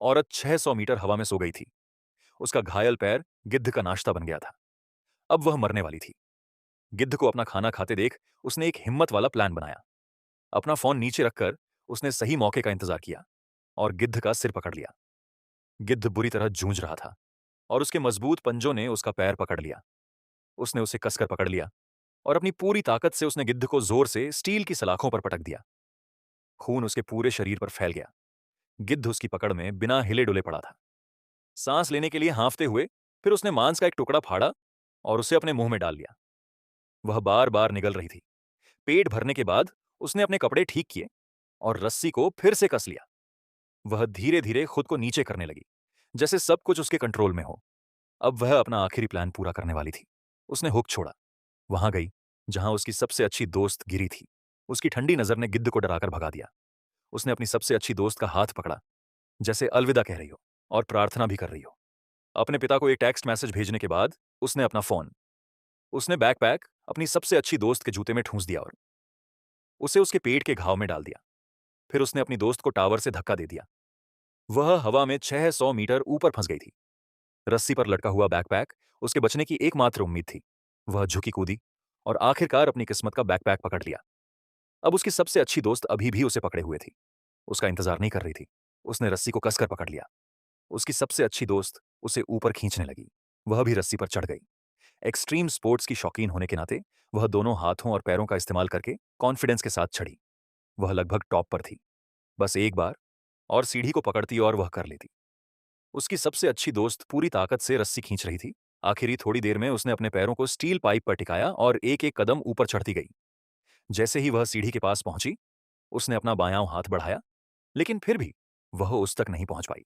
औरत 600 मीटर हवा में सो गई थी। उसका घायल पैर गिद्ध का नाश्ता बन गया था। अब वह मरने वाली थी। गिद्ध को अपना खाना खाते देख उसने एक हिम्मत वाला प्लान बनाया। अपना फोन नीचे रखकर उसने सही मौके का इंतजार किया और गिद्ध का सिर पकड़ लिया। गिद्ध बुरी तरह जूझ रहा था और उसके मजबूत पंजों ने उसका पैर पकड़ लिया। उसने उसे कसकर पकड़ लिया और अपनी पूरी ताकत से उसने गिद्ध को जोर से स्टील की सलाखों पर पटक दिया। खून उसके पूरे शरीर पर फैल गया। गिद्ध उसकी पकड़ में बिना हिले डुले पड़ा था, सांस लेने के लिए हांफते हुए। फिर उसने मांस का एक टुकड़ा फाड़ा और उसे अपने मुंह में डाल लिया। वह बार बार निगल रही थी। पेट भरने के बाद उसने अपने कपड़े ठीक किए और रस्सी को फिर से कस लिया। वह धीरे धीरे खुद को नीचे करने लगी, जैसे सब कुछ उसके कंट्रोल में हो। अब वह अपना आखिरी प्लान पूरा करने वाली थी। उसने हुक छोड़ा, वहां गई जहां उसकी सबसे अच्छी दोस्त गिरी थी। उसकी ठंडी नजर ने गिद्ध को डराकर भगा दिया। उसने अपनी सबसे अच्छी दोस्त का हाथ पकड़ा, जैसे अलविदा कह रही हो और प्रार्थना भी कर रही हो। अपने पिता को एक टेक्स्ट मैसेज भेजने के बाद उसने अपना फोन, उसने बैकपैक अपनी सबसे अच्छी दोस्त के जूते में ठूंस दिया और उसे उसके पेट के घाव में डाल दिया। फिर उसने अपनी दोस्त को टावर से धक्का दे दिया। वह हवा में 600 मीटर ऊपर फंस गई थी। रस्सी पर लटका हुआ बैकपैक उसके बचने की एकमात्र उम्मीद थी। वह झुकी कूदी और आखिरकार अपनी किस्मत का बैकपैक पकड़ लिया। अब उसकी सबसे अच्छी दोस्त अभी भी उसे पकड़े हुए थी। उसका इंतजार नहीं कर रही थी। उसने रस्सी को कसकर पकड़ लिया। उसकी सबसे अच्छी दोस्त उसे ऊपर खींचने लगी। वह भी रस्सी पर चढ़ गई। एक्सट्रीम स्पोर्ट्स की शौकीन होने के नाते वह दोनों हाथों और पैरों का इस्तेमाल करके कॉन्फिडेंस के साथ चढ़ी। वह लगभग टॉप पर थी। बस एक बार और सीढ़ी को पकड़ती और वह कर लेती। उसकी सबसे अच्छी दोस्त पूरी ताकत से रस्सी खींच रही थी। आखिरी थोड़ी देर में उसने अपने पैरों को स्टील पाइप पर टिकाया और एक एक कदम ऊपर चढ़ती गई। जैसे ही वह सीढ़ी के पास पहुंची, उसने अपना बायां हाथ बढ़ाया, लेकिन फिर भी वह उस तक नहीं पहुंच पाई।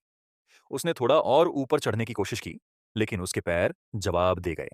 उसने थोड़ा और ऊपर चढ़ने की कोशिश की, लेकिन उसके पैर जवाब दे गए।